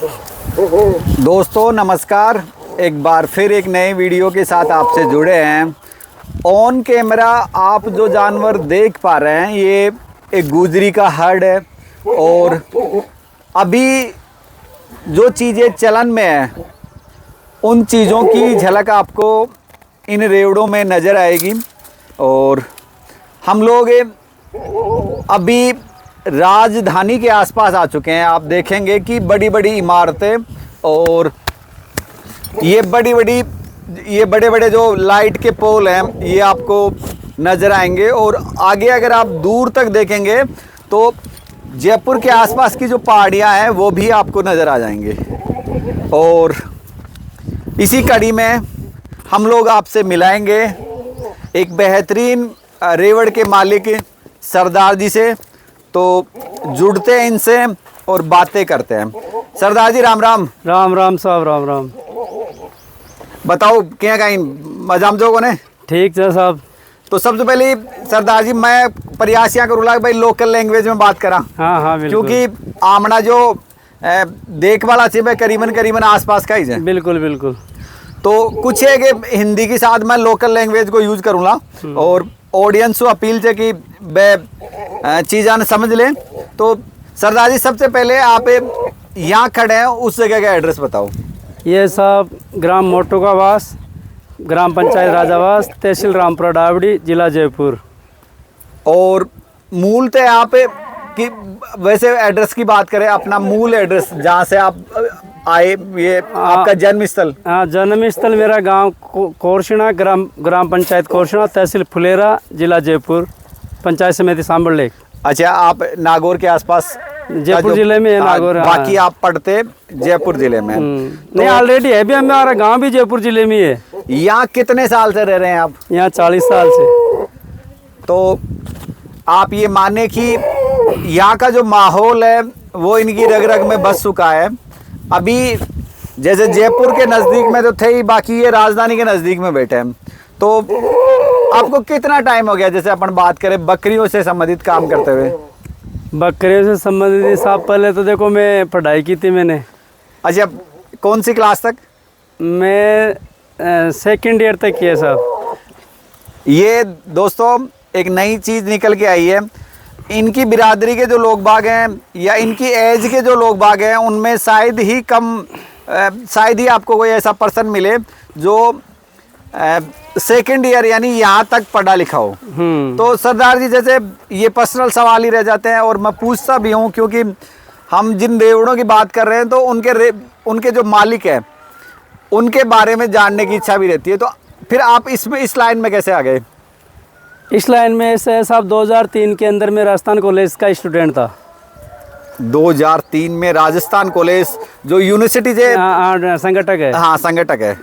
दोस्तों नमस्कार, एक बार फिर एक नए वीडियो के साथ आपसे जुड़े हैं। ऑन कैमरा आप जो जानवर देख पा रहे हैं ये एक गुजरी का हर्ड है और अभी जो चीज़ें चलन में हैं उन चीज़ों की झलक आपको इन रेवड़ों में नज़र आएगी। और हम लोग अभी राजधानी के आसपास आ चुके हैं। आप देखेंगे कि बड़ी बड़ी इमारतें और ये बड़े बड़े जो लाइट के पोल हैं ये आपको नज़र आएंगे। और आगे अगर आप दूर तक देखेंगे तो जयपुर के आसपास की जो पहाड़ियाँ हैं वो भी आपको नज़र आ जाएंगे। और इसी कड़ी में हम लोग आपसे मिलाएंगे एक बेहतरीन रेवड़ के मालिक सरदार जी से। तो जुड़ते हैं इनसे और बातें करते हैं। सरदार जी राम राम। राम राम साहब, राम राम। बताओ क्या कहीं मजाम जो ने ठीक है साहब। तो सबसे पहले सरदार जी मैं प्रयास यहाँ करूँगा भाई लोकल लैंग्वेज में बात करा। हाँ बिल्कुल। क्योंकि आमना जो देख वाला चाहिए करीबन आसपास का ही है। बिल्कुल बिल्कुल। तो कुछ है कि हिंदी के साथ मैं लोकल लैंग्वेज को यूज करूँगा और ऑडियंस को अपील है कि चीज़ां समझ लें। तो सरदार जी सबसे पहले आप यहाँ खड़े हैं उस जगह का एड्रेस बताओ। ये साहब ग्राम मोटोकावास, ग्राम पंचायत राजावास, तहसील रामपुरा डावड़ी, जिला जयपुर। और मूलतः आप कि वैसे एड्रेस की बात करें, अपना मूल एड्रेस जहाँ से आप आए, ये आपका जन्म स्थल। हाँ, जन्म स्थल मेरा गांव कोरसना, ग्राम पंचायत कोरसना, तहसील फुलेरा, जिला जयपुर, पंचायत समिति सांबड़ लेक। अच्छा, आप नागौर के आसपास जयपुर जिले में है नागौर। बाकी आप पढ़ते जयपुर जिले में। नहीं, ऑलरेडी है भी, हमारा गांव भी जयपुर जिले में है। यहाँ कितने साल से रह रहे हैं आप? यहाँ 40 साल से। तो आप ये माने कि यहाँ का जो माहौल है वो इनकी रग रग में बस चुका है। अभी जैसे जयपुर के नज़दीक में तो थे ही, बाकी ये राजधानी के नज़दीक में बैठे हैं। तो आपको कितना टाइम हो गया, जैसे अपन बात करें बकरियों से संबंधित काम करते हुए? बकरियों से संबंधित साहब पहले तो देखो मैं पढ़ाई की थी मैंने। अच्छा, कौन सी क्लास तक? मैं सेकंड ईयर तक किया साहब। ये दोस्तों एक नई चीज़ निकल के आई है। इनकी बिरादरी के जो लोग बाग हैं या इनकी एज के जो लोग बाग हैं उनमें शायद ही आपको कोई ऐसा पर्सन मिले जो सेकंड ईयर यानी यहाँ तक पढ़ा लिखा हो। तो सरदार जी जैसे ये पर्सनल सवाल ही रह जाते हैं और मैं पूछता भी हूँ क्योंकि हम जिन रेवड़ों की बात कर रहे हैं तो उनके जो मालिक हैं उनके बारे में जानने की इच्छा भी रहती है। तो फिर आप इस लाइन में कैसे आ गए? इस लाइन में ऐसे साहब 2003 के अंदर मैं राजस्थान कॉलेज का स्टूडेंट था। 2003 में राजस्थान कॉलेज जो यूनिवर्सिटी से संगठक है। हाँ, संगठक है।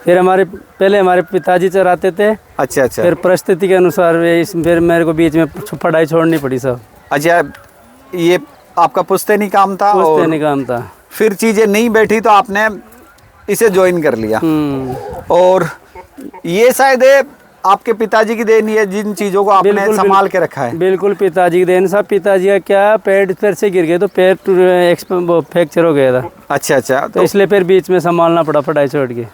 फिर पहले हमारे पिताजी चलाते थे। अच्छा। फिर परिस्थिति के अनुसार फिर मेरे को बीच में पढ़ाई छोड़नी पड़ी साहब। अच्छा, ये आपका पुश्तैनी काम था? पुश्तैनी काम था। फिर चीज़ें नहीं बैठी तो आपने इसे ज्वाइन कर लिया। और ये शायद आपके पिताजी की देन है जिन चीज़ों को आपने संभाल के रखा है। बिल्कुल पिताजी की देन साहब। पिताजी का क्या पैर से गिर गए तो पैर फ्रैक्चर हो गया था। अच्छा। तो इसलिए फिर बीच में संभालना पड़ा पढ़ाई छोड़ के।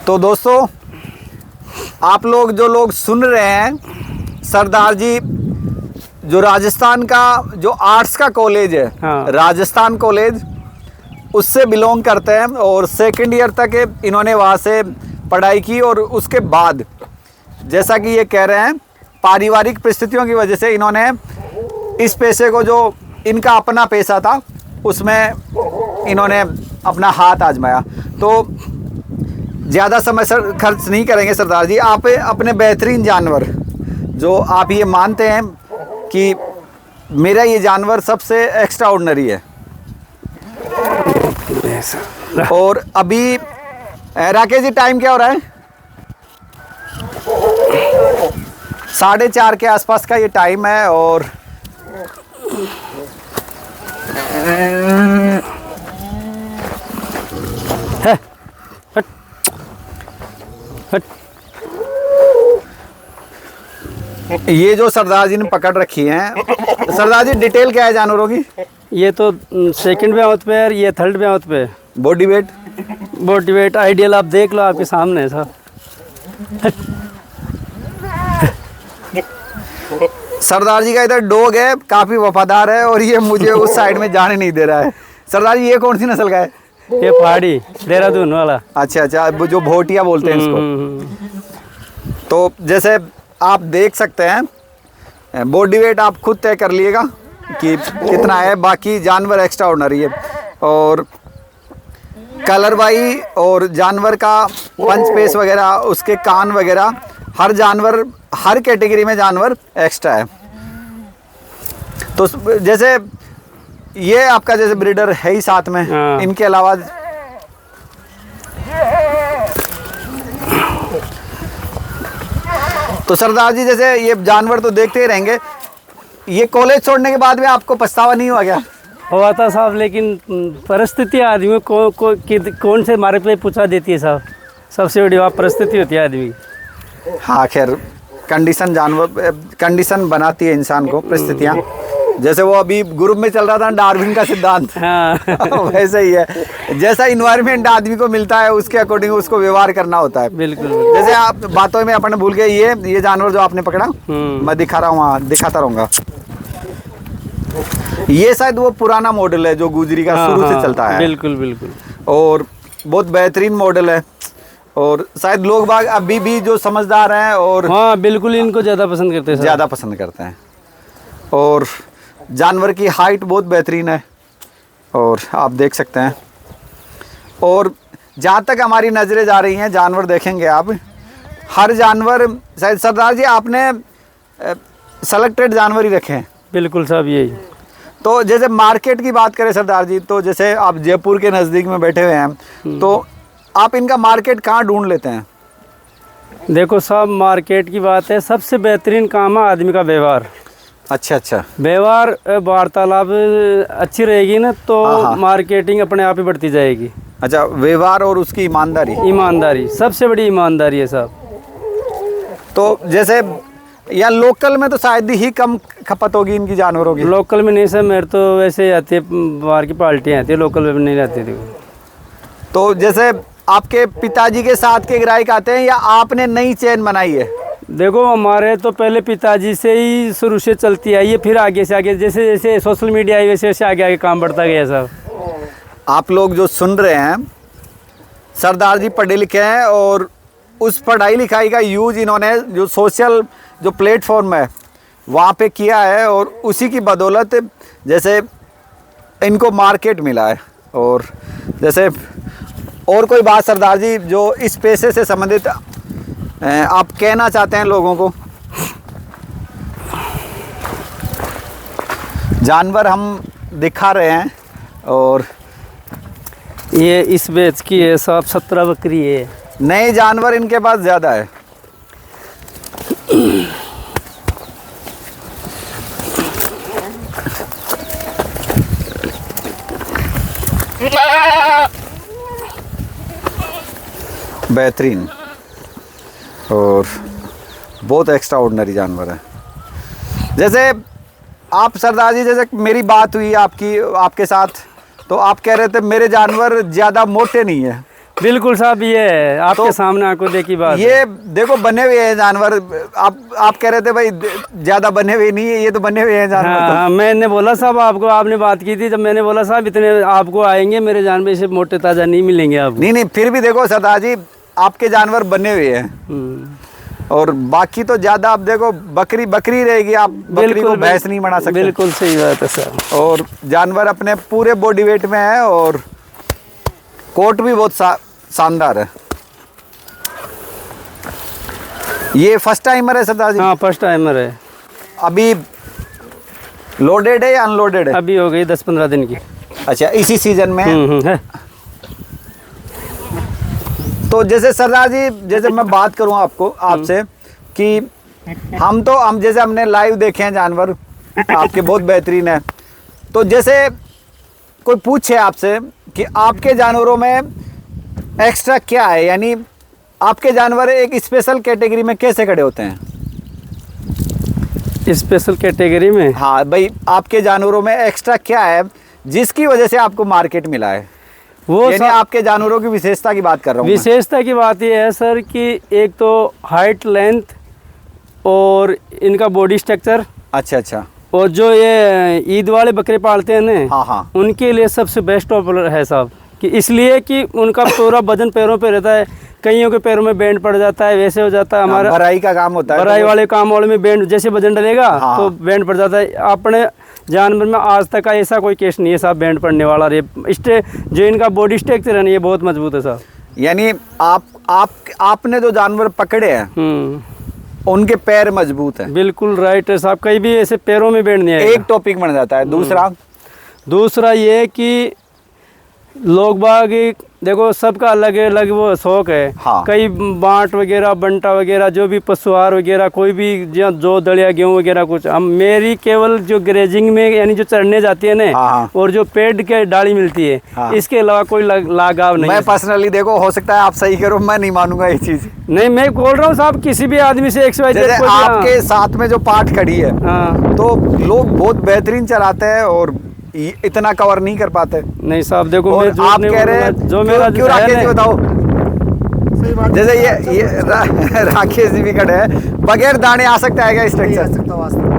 तो दोस्तों आप लोग जो लोग सुन रहे हैं, सरदार जी जो राजस्थान का जो आर्ट्स का कॉलेज है, हाँ, राजस्थान कॉलेज, उससे बिलोंग करते हैं। और सेकंड ईयर तक इन्होंने वहाँ से पढ़ाई की और उसके बाद जैसा कि ये कह रहे हैं पारिवारिक परिस्थितियों की वजह से इन्होंने इस पेशे को, जो इनका अपना पेशा था, उसमें इन्होंने अपना हाथ आजमाया। तो ज़्यादा समय खर्च नहीं करेंगे सरदार जी। आप अपने बेहतरीन जानवर जो आप ये मानते हैं कि मेरा ये जानवर सबसे एक्स्ट्राऑर्डिनरी है, और अभी राकेश जी टाइम क्या हो रहा है? 4:30 के आसपास का ये टाइम है। और ये जो सरदार जी ने पकड़ रखी है, सरदार जी डिटेल क्या है जानवरों की? ये तो सेकंड ब्यावत पे है, ये थर्ड ब्यावत पे। Body weight? Body weight ideal आप देख लो, आपके सामने है साहब। सरदार जी का इधर डॉग है, काफी वफादार है और ये मुझे उस साइड में जाने नहीं दे रहा है। सरदार जी, ये कौन सी नस्ल का है? ये पहाड़ी देहरादून वाला। अच्छा अच्छा, वो जो भोटिया बोलते हैं इसको। तो जैसे आप देख सकते हैं, बॉडी वेट आप खुद तय कर लिएगा कि कितना है, बाकी जानवर एक्स्ट्रा ऑर्डिनरी है। और कलर वाई और जानवर का पंच पेस वगैरह, उसके कान वगैरह, हर जानवर, हर कैटेगरी में जानवर एक्स्ट्रा है। तो जैसे ये आपका जैसे ब्रीडर है ही साथ में, इनके अलावा तो सरदार जी जैसे ये जानवर तो देखते ही रहेंगे, ये कॉलेज छोड़ने के बाद भी आपको पछतावा नहीं हुआ क्या? हुआ था साहब, लेकिन परिस्थिति आदमी को कौन से मारे पे पूछा देती है साहब। सबसे बड़ी बात परिस्थिति होती है आदमी। हाँ खैर, कंडीशन बनाती है इंसान को, परिस्थितियाँ। जैसे वो अभी ग्रुप में चल रहा था डार्विन का सिद्धांत, हाँ। वैसे ही है, जैसा इन्वायरमेंट आदमी को मिलता है उसके अकॉर्डिंग उसको व्यवहार करना होता है। बिल्कुल। जैसे आप बातों में अपन भूल गए, ये जानवर जो आपने पकड़ा, मैं दिखा रहा हूँ, वहाँ दिखाता रहूँगा। ये शायद वो पुराना मॉडल है जो गुजरी का शुरू से चलता है। बिल्कुल बिल्कुल। और बहुत बेहतरीन मॉडल है, और शायद लोग बाग अभी भी जो समझदार हैं और हाँ बिल्कुल इनको ज़्यादा पसंद करते हैं, ज़्यादा पसंद करते हैं। और जानवर की हाइट बहुत बेहतरीन है, और आप देख सकते हैं। और जहाँ तक हमारी नज़रें जा रही हैं, जानवर देखेंगे आप, हर जानवर, शायद सरदार जी आपने सेलेक्टेड जानवर ही रखे हैं। बिल्कुल साहब, यही। तो जैसे मार्केट की बात करें सरदार जी, तो जैसे आप जयपुर के नज़दीक में बैठे हुए हैं, तो आप इनका मार्केट कहाँ ढूंढ लेते हैं? देखो साहब, मार्केट की बात है, सबसे बेहतरीन काम है आदमी का व्यवहार। अच्छा अच्छा, व्यवहार वार्तालाप अच्छी रहेगी ना तो मार्केटिंग अपने आप ही बढ़ती जाएगी। अच्छा, व्यवहार और उसकी ईमानदारी। ईमानदारी सबसे बड़ी ईमानदारी है साहब। तो जैसे या लोकल में तो शायद ही कम खपत होगी इनकी जानवरों की। लोकल में नहीं सर, मेरे तो वैसे आती है, बाहर की पार्टियाँ आती है, लोकल में नहीं आती थी। तो जैसे आपके पिताजी के साथ के ग्राहक आते हैं या आपने नई चेन बनाई है? देखो हमारे तो पहले पिताजी से ही शुरू से चलती आई है, फिर आगे से आगे जैसे जैसे सोशल मीडिया आई वैसे वैसे आगे आगे काम बढ़ता गया साहब। आप लोग जो सुन रहे हैं, सरदार जी पढ़े लिखे हैं और उस पढ़ाई लिखाई का यूज इन्होंने जो सोशल जो प्लेटफॉर्म है वहाँ पे किया है, और उसी की बदौलत जैसे इनको मार्केट मिला है। और जैसे और कोई बात सरदार जी जो इस पेशे से संबंधित आप कहना चाहते हैं लोगों को? जानवर हम दिखा रहे हैं, और ये इस बेच की है साहब, 17 बकरी है। नए जानवर इनके पास ज़्यादा है। बेहतरीन और बहुत एक्स्ट्रा ऑर्डिनरी जानवर है। जैसे आप सरदार जी, जैसे मेरी बात हुई आपके साथ, तो आप कह रहे थे मेरे जानवर ज़्यादा मोटे नहीं है। बिल्कुल साहब, ये है आपके तो सामने आंखों देखी बात। ये देखो बने हुए हैं जानवर। आप कह रहे थे भाई ज़्यादा बने हुए नहीं है, ये तो बने हुए हैं जानवर। हाँ, तो मैंने बोला साहब आपको, आपने बात की थी जब, मैंने बोला साहब इतने आपको आएंगे मेरे जानवर से मोटे ताज़ा नहीं मिलेंगे आपको। नहीं, फिर भी देखो सरदार जी आपके जानवर बने हुए हैं, और बाकी तो ज़्यादा आप देखो बकरी रहेगी, आप बकरी को भैंस नहीं बना सकते। बिल्कुल सही बात है सर। और जानवर अपने पूरे बॉडी वेट में है, और कोट भी बहुत शानदार है। ये फर्स्ट टाइमर है सरदार जी? हाँ फर्स्ट टाइमर है। अभी लोडेड है या अनलोडेड है? अभी हो गई 10-15 दिन की। अच्छा, इसी सीजन में है। तो जैसे सरदार जी, जैसे मैं बात करूं आपसे कि हम जैसे हमने लाइव देखे हैं जानवर आपके, बहुत बेहतरीन है। तो जैसे कोई पूछे आपसे कि आपके जानवरों में एक्स्ट्रा क्या है, यानी आपके जानवर एक स्पेशल कैटेगरी में कैसे खड़े होते हैं? स्पेशल कैटेगरी में? हाँ भाई, आपके जानवरों में एक्स्ट्रा क्या है जिसकी वजह से आपको मार्केट मिला है? वो यानी आपके जानवरों की विशेषता की बात कर रहा हूँ। विशेषता की बात ये है सर कि एक तो हाइट, लेंथ और इनका बॉडी स्ट्रक्चर। अच्छा अच्छा। और जो ये ईद वाले बकरे पालते हैं ना, हाँ हाँ, उनके लिए सबसे बेस्ट ऑप्शन है साहब, कि इसलिए कि उनका पूरा वजन पैरों पे रहता है। कईयों के पैरों में बैंड पड़ जाता है, वैसे हो जाता है। हमारा भराई का काम होता है, भराई वाले काम वाले में बैंड जैसे वजन डलेगा हाँ, तो बैंड पड़ जाता है। अपने जानवर में आज तक का ऐसा कोई केस नहीं है साहब बैंड पड़ने वाला। जो इनका बॉडी स्ट्रक्चर है ना, ये बहुत मजबूत है साहब। यानी आपने जो जानवर पकड़े हैं उनके पैर मजबूत हैं। बिल्कुल राइट है साहब, कहीं भी ऐसे पैरों में बैंड नहीं है। एक टॉपिक बन जाता है। दूसरा ये कि लोग बाग देखो सबका अलग अलग वो शौक है। हाँ। कई बांट वगैरह, बंटा वगैरह, जो भी पशुहार वगैरह, कोई भी जो दलिया गेहूँ वगैरह कुछ। हम मेरी केवल जो ग्रेजिंग में यानी जो चढ़ने जाती है ना, हाँ। और जो पेड़ के डाली मिलती है, हाँ। इसके अलावा कोई लगाव नहीं। मैं पर्सनली देखो, हो सकता है आप सही करो, मैं नहीं मानूंगा ये चीज। नहीं, मैं बोल रहा हूँ साहब, किसी भी आदमी से जैसे आपके साथ में जो पाठ खड़ी है, हाँ, तो लोग बहुत बेहतरीन चलाते हैं और इतना कवर नहीं कर पाते। नहीं साहब देखो, मैं आप कह रहे हैं जो मेरा क्यों राकेश जी बताओ। जैसे ये राकेश जी भी खड़े हैं, बगैर दाने आ सकता है क्या स्ट्रक्चर?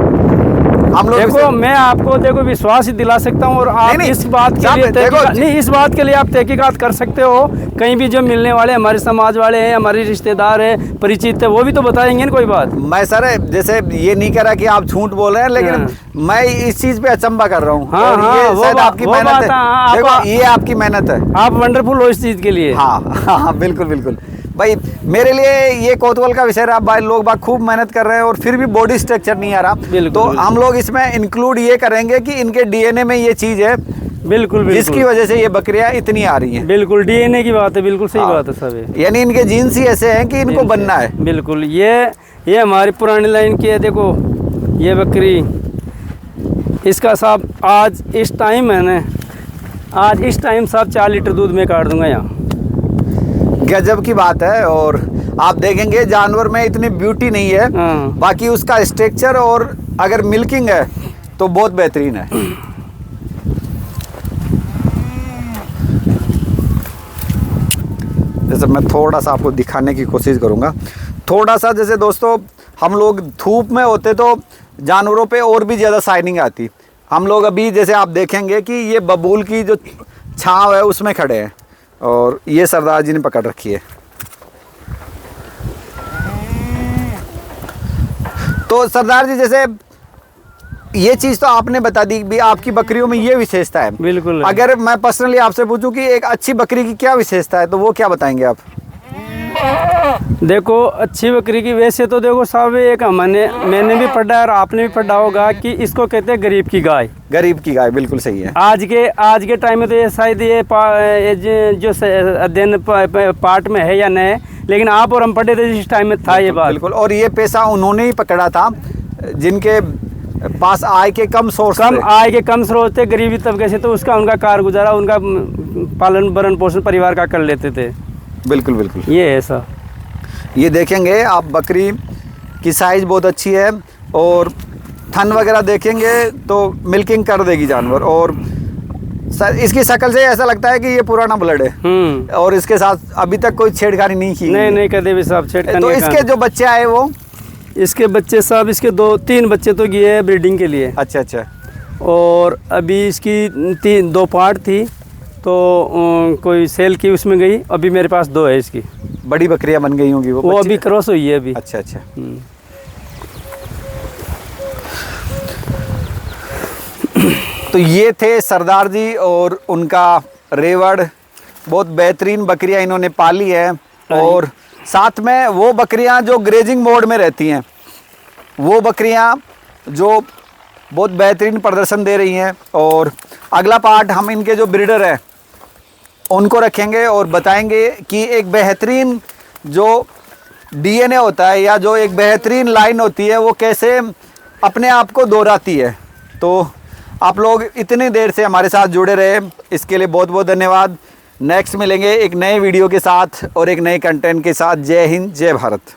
हम लोग देखो, मैं आपको देखो विश्वास ही दिला सकता हूँ। और आप इस बात के लिए इस बात के लिए आप तहकीकात कर सकते हो। कहीं भी जो मिलने वाले हमारे समाज वाले हैं, हमारे रिश्तेदार हैं, परिचित है, वो भी तो बताएंगे ना कोई बात। मैं सर जैसे ये नहीं कह रहा कि आप झूठ बोल रहे हैं, लेकिन मैं इस चीज पे अचंभा कर रहा हूँ। हाँ, हाँ, ये शायद आपकी मेहनत है। देखो, ये आपकी मेहनत है। आप वंडरफुल हो इस चीज के लिए। हाँ हाँ, बिल्कुल बिल्कुल भाई। मेरे लिए ये कौतूहल का विषय रहा भाई। लोग बाग खूब मेहनत कर रहे हैं और फिर भी बॉडी स्ट्रक्चर नहीं आ रहा। तो हम लोग इसमें इंक्लूड ये करेंगे कि इनके डीएनए में ये चीज है, बिल्कुल, जिसकी वजह से ये बकरियां इतनी आ रही हैं। बिल्कुल डीएनए की बात है, बिल्कुल सही बात है सब। यानी इनके जीन्स ही ऐसे हैं कि इनको बनना है। बिल्कुल, ये हमारी पुरानी लाइन की है। देखो ये बकरी, इसका साहब आज इस टाइम है ना, आज इस टाइम साहब 4 लीटर दूध में काट दूंगा यहाँ। गजब की बात है। और आप देखेंगे जानवर में इतनी ब्यूटी नहीं है, बाकी उसका स्ट्रक्चर और अगर मिल्किंग है तो बहुत बेहतरीन है। जैसे मैं थोड़ा सा आपको दिखाने की कोशिश करूंगा, थोड़ा सा। जैसे दोस्तों, हम लोग धूप में होते तो जानवरों पे और भी ज़्यादा शाइनिंग आती। हम लोग अभी जैसे आप देखेंगे कि ये बबूल की जो छांव है उसमें खड़े हैं और ये सरदार जी ने पकड़ रखी है। तो सरदार जी, जैसे ये चीज़ तो आपने बता दी भी, आपकी बकरियों में ये विशेषता है। बिल्कुल। अगर मैं पर्सनली आपसे पूछूं कि एक अच्छी बकरी की क्या विशेषता है, तो वो क्या बताएंगे आप? देखो, अच्छी बकरी की वैसे तो देखो साहब, एक मैंने भी पढ़ा है और आपने भी पढ़ा होगा कि इसको कहते हैं गरीब की गाय। गरीब की गाय, बिल्कुल सही है। आज के टाइम में तो ये शायद ये जो अध्ययन पार्ट में है या नहीं, लेकिन आप और हम पढ़े थे जिस टाइम में था ये बात। बिल्कुल। और ये पैसा उन्होंने ही पकड़ा था जिनके पास आय के कम स्रोत थे, गरीबी तबके से, तो उसका उनका कार गुजारा, उनका पालन भरण पोषण परिवार का कर लेते थे। बिल्कुल बिल्कुल, ये है ऐसा। ये देखेंगे आप, बकरी की साइज बहुत अच्छी है और थन वगैरह देखेंगे तो मिल्किंग कर देगी जानवर। और इसकी शक्ल से ऐसा लगता है कि ये पुराना ब्लड है और इसके साथ अभी तक कोई छेड़खानी नहीं की। नहीं कदे भी साहब छेड़खानी। तो इसके जो बच्चे आए वो, इसके बच्चे साहब, इसके 2-3 बच्चे तो गए हैं ब्रीडिंग के लिए। अच्छा अच्छा। और अभी इसकी 2 पार्ट थी, तो कोई सेल की उसमें गई। अभी मेरे पास 2 है इसकी। बड़ी बकरियां बन गई होंगी वो अभी क्रॉस हुई है अभी। अच्छा अच्छा। तो ये थे सरदार जी और उनका रेवड़। बहुत बेहतरीन बकरियां इन्होंने पाली है और साथ में वो बकरियां जो ग्रेजिंग मोड में रहती हैं, वो बकरियां जो बहुत बेहतरीन प्रदर्शन दे रही हैं। और अगला पार्ट हम इनके जो ब्रीडर हैं उनको रखेंगे और बताएंगे कि एक बेहतरीन जो डीएनए होता है या जो एक बेहतरीन लाइन होती है वो कैसे अपने आप को दोहराती है। तो आप लोग इतनी देर से हमारे साथ जुड़े रहे, इसके लिए बहुत बहुत धन्यवाद। नेक्स्ट मिलेंगे एक नए वीडियो के साथ और एक नए कंटेंट के साथ। जय हिंद, जय भारत।